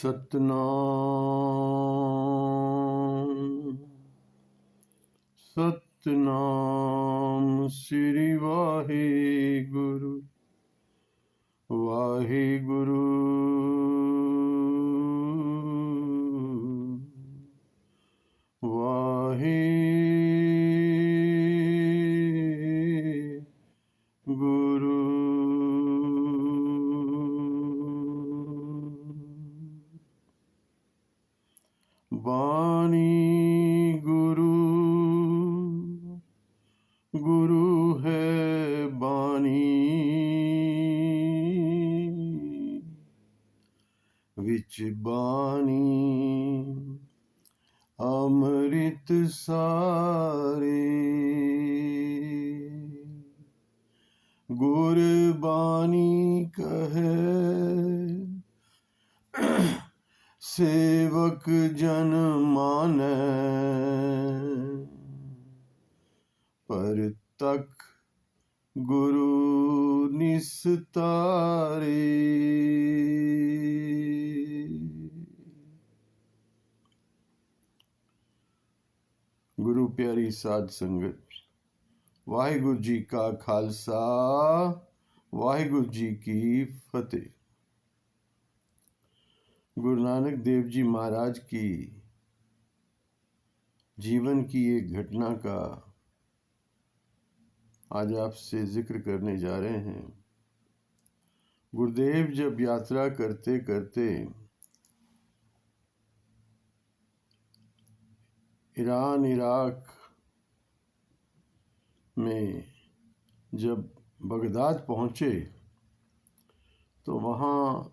सतनाम सतनाम श्री वाहिगुरु वाहिगुरु वाहिगुरु। वाणी गुरु गुरु है बानी, विच बानी अमृत सारे। गुरबानी कहे सेवक जन मानै, पर तक गुरु निस्तारे। गुरु प्यारी साध संगत, वाहिगुरु जी का खालसा वाहिगुरु जी की फतेह। गुरु नानक देव जी महाराज की जीवन की एक घटना का आज आपसे जिक्र करने जा रहे हैं। गुरुदेव जब यात्रा करते करते ईरान इराक में जब बगदाद पहुंचे तो वहाँ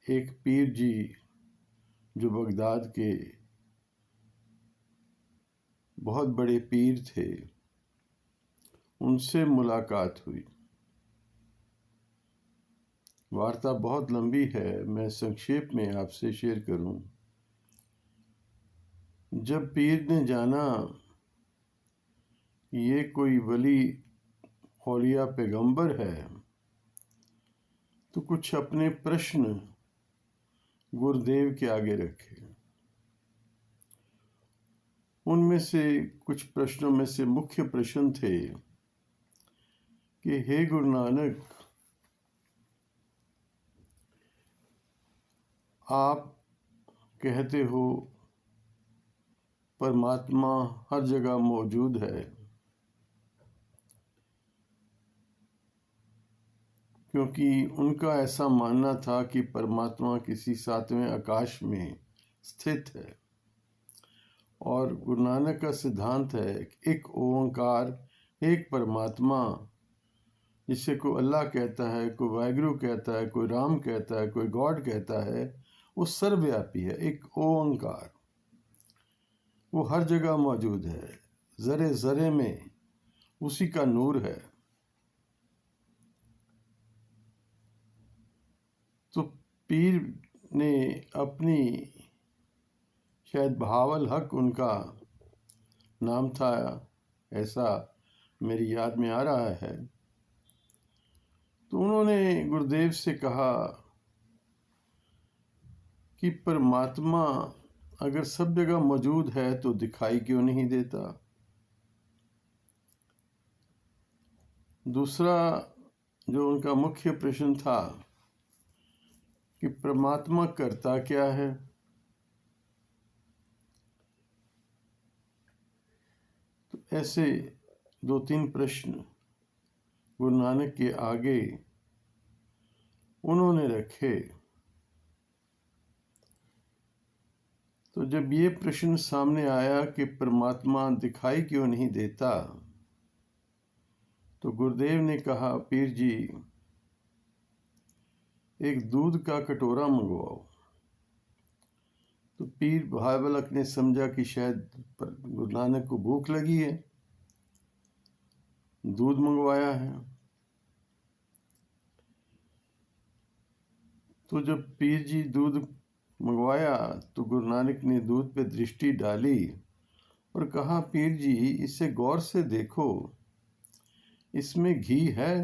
एक पीर जी जो बगदाद के बहुत बड़े पीर थे, उनसे मुलाकात हुई। वार्ता बहुत लंबी है, मैं संक्षेप में आपसे शेयर करूं। जब पीर ने जाना ये कोई वली औलिया पैगंबर है, तो कुछ अपने प्रश्न गुरुदेव के आगे रखे। उनमें से कुछ प्रश्नों में से मुख्य प्रश्न थे कि हे गुरु नानक, आप कहते हो परमात्मा हर जगह मौजूद है, क्योंकि उनका ऐसा मानना था कि परमात्मा किसी सातवें आकाश में स्थित है। और गुरु नानक का सिद्धांत है एक ओंकार, एक परमात्मा, जिसे कोई अल्लाह कहता है, कोई वाहिगुरु कहता है, कोई राम कहता है, कोई गॉड कहता है, वो सर्वव्यापी है। एक ओंकार, वो हर जगह मौजूद है, जरे जरे में उसी का नूर है। तो पीर ने अपनी, शायद बहावल हक उनका नाम था, ऐसा मेरी याद में आ रहा है, तो उन्होंने गुरुदेव से कहा कि परमात्मा अगर सब जगह मौजूद है तो दिखाई क्यों नहीं देता। दूसरा जो उनका मुख्य प्रश्न था कि परमात्मा करता क्या है। तो ऐसे दो तीन प्रश्न गुरु नानक के आगे उन्होंने रखे। तो जब ये प्रश्न सामने आया कि परमात्मा दिखाई क्यों नहीं देता, तो गुरुदेव ने कहा, पीर जी एक दूध का कटोरा मंगवाओ। तो पीर बहावलक ने समझा कि शायद गुरु नानक को भूख लगी है, दूध मंगवाया है। तो जब पीर जी दूध मंगवाया तो गुरु नानक ने दूध पे दृष्टि डाली और कहा, पीर जी इसे गौर से देखो, इसमें घी है।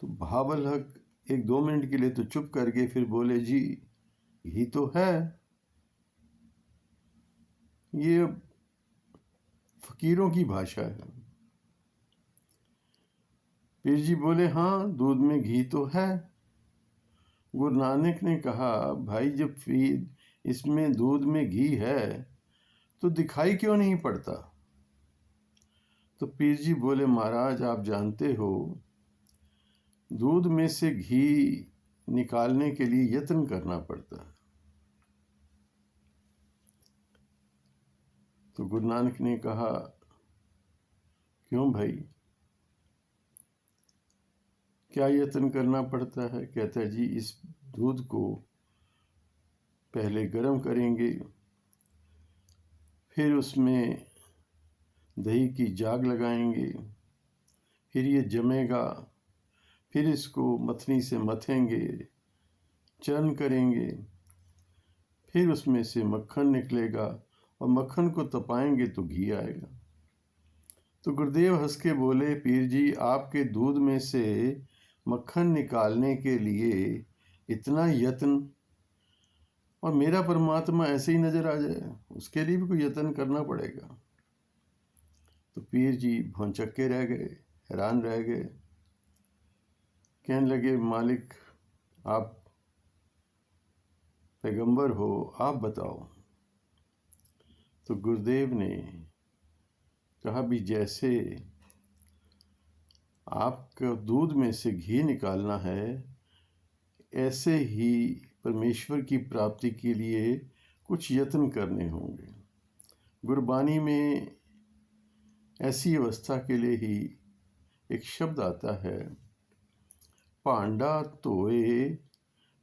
तो बहावल हक एक 2 मिनट के लिए तो चुप करके फिर बोले, जी घी तो है। ये फकीरों की भाषा है। पीर जी बोले, हाँ दूध में घी तो है। गुरु नानक ने कहा, भाई जब इसमें दूध में घी है तो दिखाई क्यों नहीं पड़ता? तो पीर जी बोले, महाराज आप जानते हो दूध में से घी निकालने के लिए यत्न करना पड़ता है। तो गुरु नानक ने कहा, क्यों भाई, क्या यत्न करना पड़ता है? कहता है, जी इस दूध को पहले गर्म करेंगे, फिर उसमें दही की जाग लगाएंगे, फिर ये जमेगा, फिर इसको मथनी से मथेंगे, चर्न करेंगे, फिर उसमें से मक्खन निकलेगा और मक्खन को तपाएंगे तो घी आएगा। तो गुरुदेव हंस के बोले, पीर जी आपके दूध में से मक्खन निकालने के लिए इतना यत्न, और मेरा परमात्मा ऐसे ही नजर आ जाए उसके लिए भी कोई यत्न करना पड़ेगा। तो पीर जी भौंचक्के रह गए, हैरान रह गए। कहने लगे, मालिक आप पैगंबर हो, आप बताओ। तो गुरुदेव ने कहा, भी जैसे आपका दूध में से घी निकालना है, ऐसे ही परमेश्वर की प्राप्ति के लिए कुछ यत्न करने होंगे। गुरबानी में ऐसी अवस्था के लिए ही एक शब्द आता है, पांडा तोए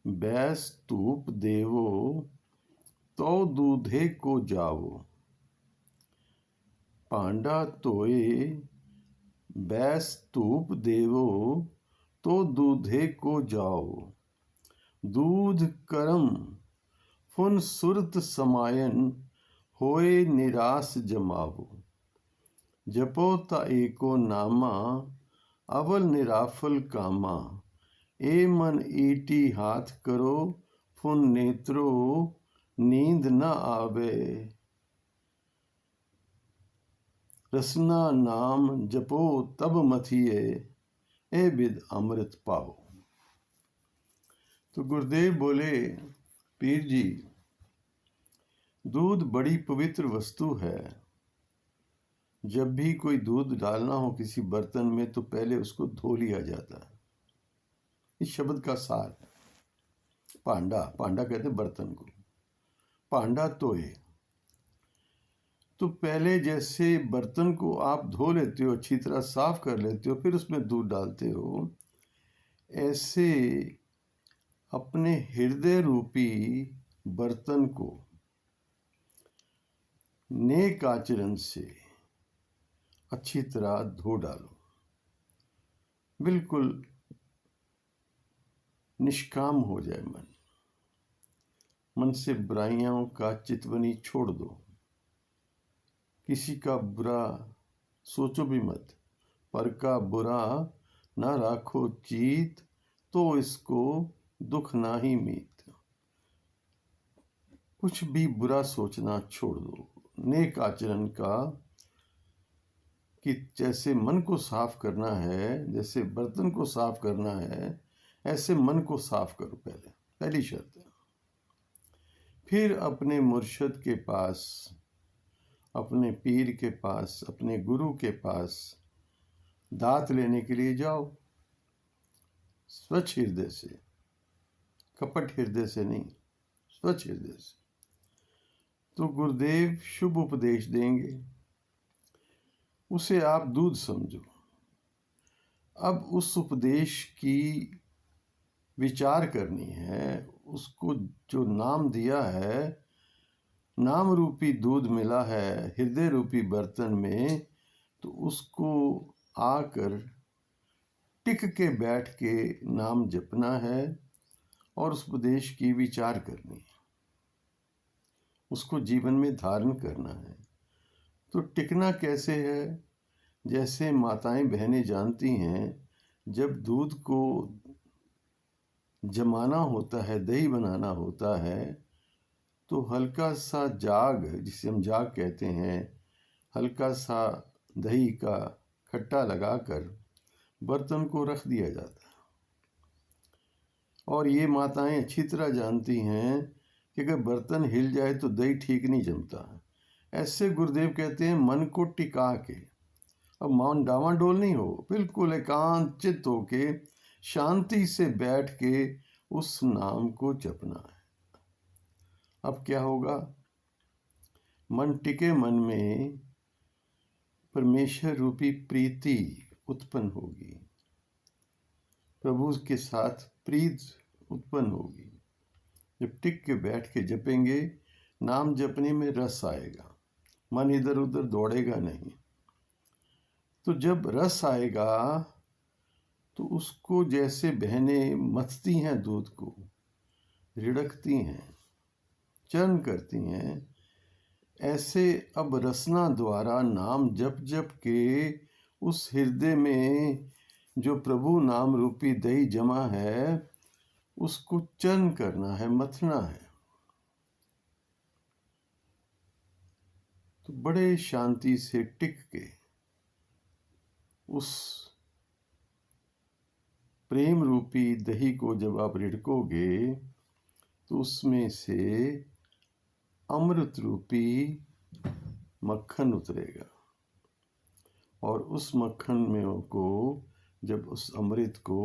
बैस तूप देवो तो दूधे को जाओ। पांडा तोए बैस तूप देवो तो दूधे को जाओ। दूध करम फुन सुरत समायन होए निरास जमावो। जपो ता एको नामा अवल निराफल कामा। ए मन ईटी हाथ करो फुन नेत्रो नींद न आवे। रसना नाम जपो तब मथिए ए बिद अमृत पाओ। तो गुरुदेव बोले, पीर जी दूध बड़ी पवित्र वस्तु है। जब भी कोई दूध डालना हो किसी बर्तन में तो पहले उसको धो लिया जाता है। इस शब्द का सार है। पांडा, पांडा कहते बर्तन को, पांडा तोए, तो पहले जैसे बर्तन को आप धो लेते हो, अच्छी तरह साफ कर लेते हो, फिर उसमें दूध डालते हो, ऐसे अपने हृदय रूपी बर्तन को नेक आचरण से अच्छी तरह धो डालो। बिल्कुल निष्काम हो जाए मन, मन से बुराइयों का चितवनी छोड़ दो। किसी का बुरा सोचो भी मत, पर का बुरा ना राखो चीत, तो इसको दुख ना ही मीत। कुछ भी बुरा सोचना छोड़ दो। नेक आचरण का, कि जैसे मन को साफ करना है, जैसे बर्तन को साफ करना है, ऐसे मन को साफ करो। पहली शर्त है। फिर अपने मुर्शद के पास, अपने पीर के पास, अपने गुरु के पास दात लेने के लिए जाओ, स्वच्छ हृदय से, कपट हृदय से नहीं, स्वच्छ हृदय से। तो गुरुदेव शुभ उपदेश देंगे, उसे आप दूध समझो। अब उस उपदेश की विचार करनी है, उसको जो नाम दिया है, नाम रूपी दूध मिला है हृदय रूपी बर्तन में, तो उसको आकर टिक के बैठ के नाम जपना है और उस उपदेश की विचार करनी है, उसको जीवन में धारण करना है। तो टिकना कैसे है? जैसे माताएं बहनें जानती हैं, जब दूध को जमाना होता है, दही बनाना होता है, तो हल्का सा जाग, जिसे हम जाग कहते हैं, हल्का सा दही का खट्टा लगाकर बर्तन को रख दिया जाता है। और ये माताएं अच्छी तरह जानती हैं कि अगर बर्तन हिल जाए तो दही ठीक नहीं जमता। ऐसे गुरुदेव कहते हैं मन को टिका के, अब मान डावाडोल नहीं हो, बिल्कुल एकांत चित्त होके शांति से बैठ के उस नाम को जपना है। अब क्या होगा? मन टिके मन में परमेश्वर रूपी प्रीति उत्पन्न होगी, प्रभु के साथ प्रीत उत्पन्न होगी। जब टिक के बैठ के जपेंगे, नाम जपने में रस आएगा, मन इधर उधर दौड़ेगा नहीं। तो जब रस आएगा तो उसको जैसे बहनें मथती हैं, दूध को रिड़कती हैं, चर्न करती हैं, ऐसे अब रसना द्वारा नाम जप जप के उस हृदय में जो प्रभु नाम रूपी दही जमा है उसको चर्न करना है, मथना है। तो बड़े शांति से टिक के उस प्रेम रूपी दही को जब आप रिड़कोगे तो उसमें से अमृत रूपी मक्खन उतरेगा, और उस मक्खन में को जब उस अमृत को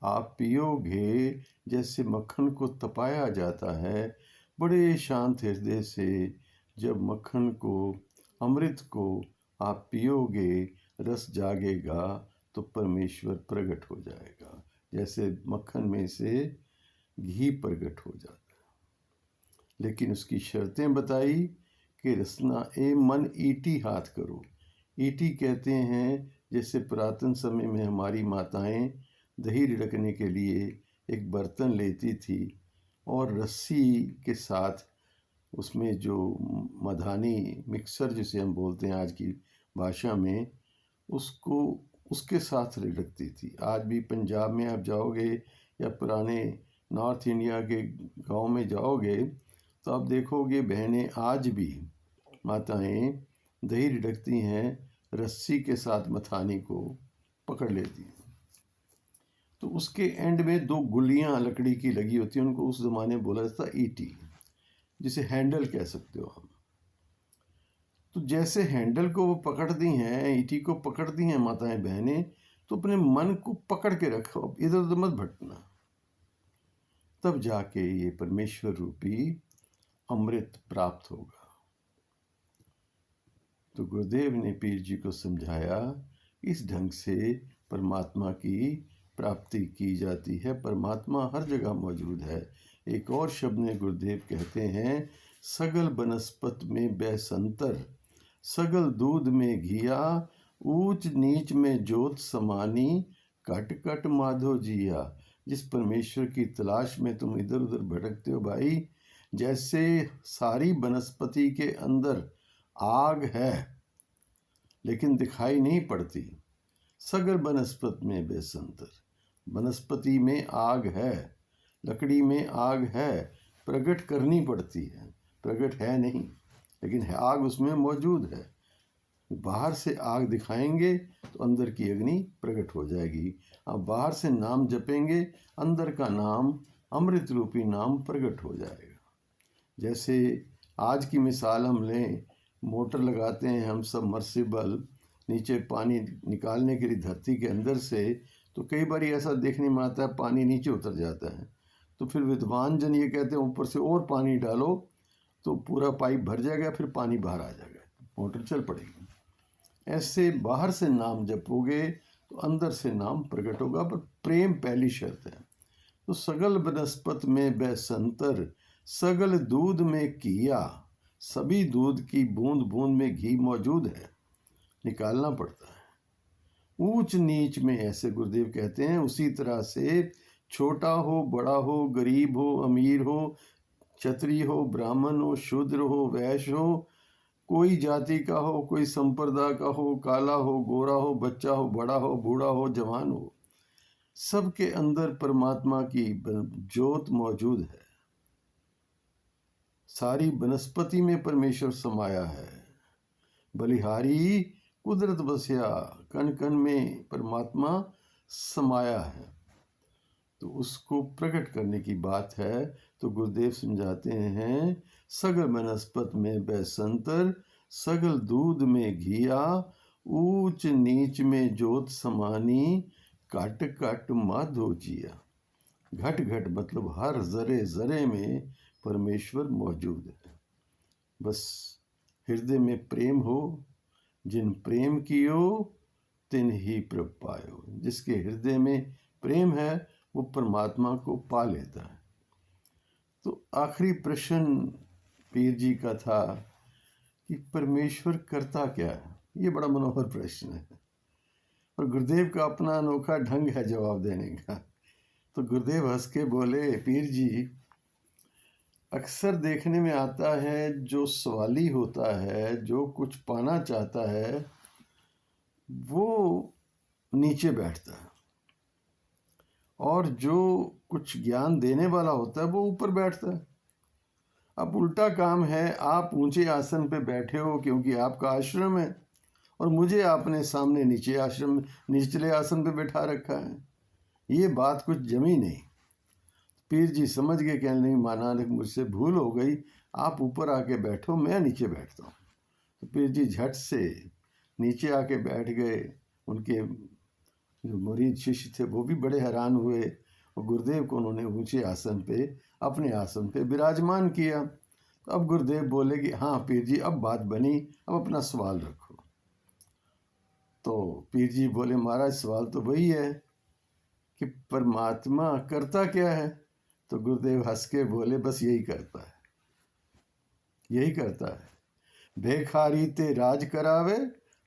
आप पियोगे, जैसे मक्खन को तपाया जाता है, बड़े शांत हृदय से जब मक्खन को, अमृत को आप पियोगे, रस जागेगा तो परमेश्वर प्रकट हो जाएगा, जैसे मक्खन में से घी प्रकट हो जाता है। लेकिन उसकी शर्तें बताई कि रसना ए मन ईटी हाथ करो। ईटी कहते हैं जैसे पुरातन समय में हमारी माताएं दही रिड़कने के लिए एक बर्तन लेती थी और रस्सी के साथ उसमें जो मधानी मिक्सर जिसे हम बोलते हैं आज की भाषा में, उसको उसके साथ रिड़कती थी। आज भी पंजाब में आप जाओगे या पुराने नॉर्थ इंडिया के गांव में जाओगे तो आप देखोगे बहनें आज भी, माताएं दही रिड़कती हैं, रस्सी के साथ मथानी को पकड़ लेती हैं। तो उसके एंड में दो गुलियां लकड़ी की लगी होती हैं, उनको उस ज़माने में बोला जाता ईटी, जिसे हैंडल कह सकते हो हम। तो जैसे हैंडल को वो पकड़ती हैं, ईटी को पकड़ती हैं माताएं बहनें, तो अपने मन को पकड़ के रखो, इधर उधर मत भटकना, तब जाके ये परमेश्वर रूपी अमृत प्राप्त होगा। तो गुरुदेव ने पीर जी को समझाया, इस ढंग से परमात्मा की प्राप्ति की जाती है। परमात्मा हर जगह मौजूद है। एक और शब्द में गुरुदेव कहते हैं, सगल बनस्पत में बैसंतर, सगल दूध में घिया, ऊंच नीच में जोत समानी, कट कट माधो जिया। जिस परमेश्वर की तलाश में तुम इधर उधर भटकते हो भाई, जैसे सारी वनस्पति के अंदर आग है लेकिन दिखाई नहीं पड़ती, सगर वनस्पत में बेसंतर, वनस्पति में आग है, लकड़ी में आग है, प्रकट करनी पड़ती है, प्रकट है नहीं लेकिन है, आग उसमें मौजूद है। बाहर से आग दिखाएंगे तो अंदर की अग्नि प्रकट हो जाएगी। आप बाहर से नाम जपेंगे, अंदर का नाम, अमृत रूपी नाम प्रकट हो जाएगा। जैसे आज की मिसाल हम लें, मोटर लगाते हैं हम सब, मर्सिबल नीचे पानी निकालने के लिए धरती के अंदर से, तो कई बार ऐसा देखने में आता है पानी नीचे उतर जाता है, तो फिर विद्वान जन ये कहते हैं ऊपर से और पानी डालो तो पूरा पाइप भर जाएगा, फिर पानी बाहर आ जाएगा, मोटर चल पड़ेगी। ऐसे बाहर से नाम जपोगे तो अंदर से नाम प्रकट होगा, पर प्रेम पहली शर्त है। तो सगल बनस्पत में बैसंतर, सगल दूध में किया, सभी दूध की बूंद बूंद में घी मौजूद है, निकालना पड़ता है। ऊंच नीच में, ऐसे गुरुदेव कहते हैं, उसी तरह से छोटा हो बड़ा हो, गरीब हो अमीर हो, क्षत्रिय हो ब्राह्मण हो, शूद्र हो वैश्य हो, कोई जाति का हो, कोई संप्रदाय का हो, काला हो गोरा हो, बच्चा हो बड़ा हो, बूढ़ा हो जवान हो, सबके अंदर परमात्मा की ज्योत मौजूद है। सारी वनस्पति में परमेश्वर समाया है। बलिहारी कुदरत बसिया, कण कण में परमात्मा समाया है। तो उसको प्रकट करने की बात है। तो गुरुदेव समझाते हैं, सगल वनस्पत में बैसंतर, सगल दूध में घिया, ऊंच नीच में जोत समानी, कट कट माधो जिया। घट घट मतलब हर जरे जरे में परमेश्वर मौजूद है। बस हृदय में प्रेम हो, जिन प्रेम कियो तिन ही प्रभ पायो। जिसके हृदय में प्रेम है वो परमात्मा को पा लेता है। तो आखिरी प्रश्न पीर जी का था कि परमेश्वर करता क्या है। ये बड़ा मनोहर प्रश्न है और गुरुदेव का अपना अनोखा ढंग है जवाब देने का। तो गुरुदेव हंस के बोले, पीर जी, अक्सर देखने में आता है जो सवाली होता है, जो कुछ पाना चाहता है, वो नीचे बैठता है, और जो कुछ ज्ञान देने वाला होता है वो ऊपर बैठता है। अब उल्टा काम है, आप ऊंचे आसन पे बैठे हो क्योंकि आपका आश्रम है, और मुझे आपने सामने नीचे आश्रम निचले आसन पे बैठा रखा है। ये बात कुछ जमी नहीं। पीर जी समझ गए, कहने नहीं माना, मुझसे भूल हो गई, आप ऊपर आके बैठो, मैं नीचे बैठता हूँ। तो पीर जी झट से नीचे आके बैठ गए। उनके जो मुरीद शिष्य थे वो भी बड़े हैरान हुए, और गुरुदेव को उन्होंने ऊंचे आसन पे, अपने आसन पे विराजमान किया। तो अब गुरुदेव बोले कि हाँ पीर जी, अब बात बनी, अब अपना सवाल रखो। तो पीर जी बोले, महाराज सवाल तो वही है कि परमात्मा करता क्या है। तो गुरुदेव हंस के बोले, बस यही करता है, यही करता है। बेखारी ते राज करावे,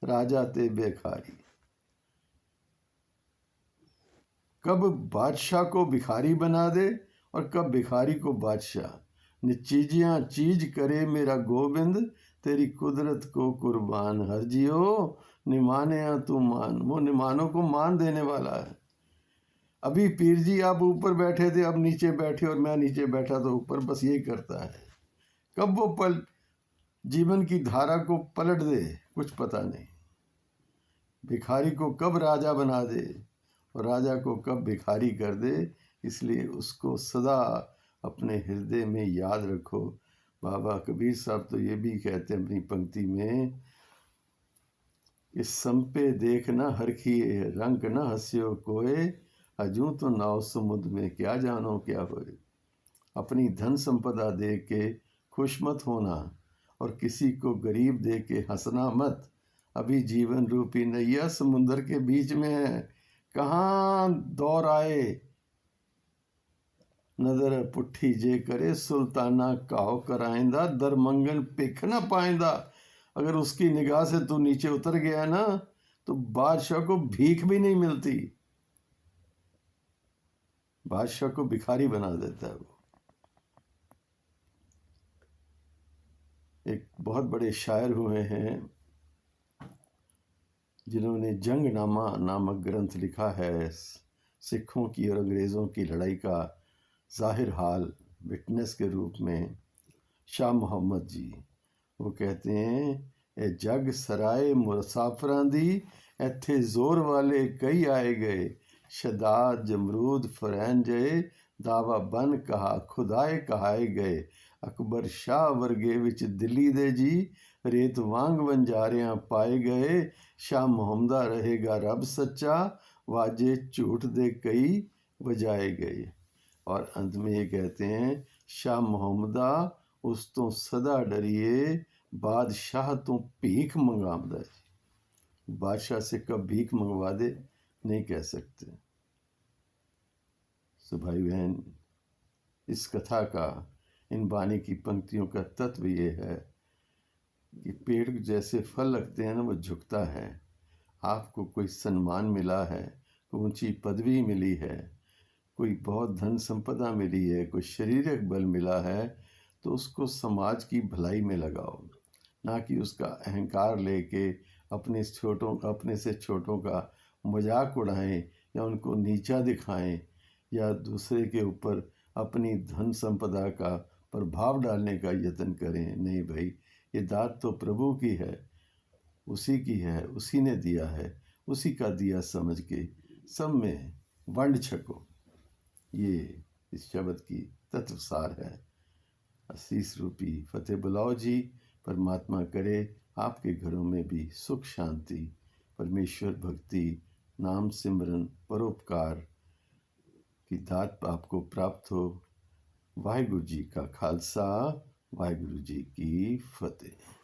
राजा ते बेखारी। कब बादशाह को भिखारी बना दे और कब भिखारी को बादशाह। निचीजियां चीज करे मेरा गोविंद, तेरी कुदरत को कुर्बान। हर जियो निमाने तू मान। वो निमानों को मान देने वाला है। अभी पीर जी आप ऊपर बैठे थे, अब नीचे बैठे, और मैं नीचे बैठा तो ऊपर। बस यही करता है। कब वो जीवन की धारा को पलट दे कुछ पता नहीं। भिखारी को कब राजा बना दे और राजा को कब भिखारी कर दे। इसलिए उसको सदा अपने हृदय में याद रखो। बाबा कबीर साहब तो ये भी कहते हैं अपनी पंक्ति में कि संपे देख न हरखिए, रंग न हंसियो कोय, अजू तो नाव समुद्र में क्या जानो क्या होए। अपनी धन संपदा दे के खुश मत होना, और किसी को गरीब दे के हंसना मत। अभी जीवन रूपी नैया समुद्र के बीच में है, कहाँ दौर आए नजर पुट्ठी जे करे, सुल्ताना काव कराइंदा, दर मंगन पिख न पाइंदा। अगर उसकी निगाह से तू नीचे उतर गया ना, तो बादशाह को भीख भी नहीं मिलती, बादशाह को भिखारी बना देता है वो। एक बहुत बड़े शायर हुए हैं जिन्होंने जंगनामा नामक ग्रंथ लिखा है, सिखों की और अंग्रेज़ों की लड़ाई का जाहिर हाल विटनेस के रूप में। शाह मोहम्मद जी वो कहते हैं, ए जग सराय मुसाफरां दी, इत्थे जोर वाले कई आए गए। शदाद जमरूद फरैन जय, दावा बन कहा खुदाए कहाए गए। अकबर शाह वर्गे विच दिल्ली दे जी, रेत वांग वंजारियां पाए गए। शाह मोहम्मदा रहेगा रब सच्चा, वाजे झूठ दे कई बजाए गए। और अंत में ये कहते हैं, शाह मोहम्मदा उस तो सदा डरिए, बादशाह तो भीख मंगावदा है। बादशाह से कब भीख मंगवा दे नहीं कह सकते। तो भाई बहन, इस कथा का, इन बानी की पंक्तियों का तत्व ये है कि पेड़ जैसे फल लगते हैं ना, वो झुकता है। आपको कोई सम्मान मिला है, कोई ऊंची पदवी मिली है, कोई बहुत धन संपदा मिली है, कोई शारीरिक बल मिला है, तो उसको समाज की भलाई में लगाओ, ना कि उसका अहंकार लेके अपने से छोटों का मजाक उड़ाएं या उनको नीचा दिखाएं या दूसरे के ऊपर अपनी धन संपदा का प्रभाव डालने का यत्न करें। नहीं भाई, ये दात तो प्रभु की है, उसी की है, उसी ने दिया है, उसी का दिया समझ के सब में वंड छको। ये इस शब्द की तत्वसार है। आशीष रूपी फतेह बुलाओ जी। परमात्मा करे आपके घरों में भी सुख शांति, परमेश्वर भक्ति, नाम सिमरन, परोपकार की दात आपको प्राप्त हो। वाहिगुरु जी का खालसा, वाहिगुरु जी की फतेह।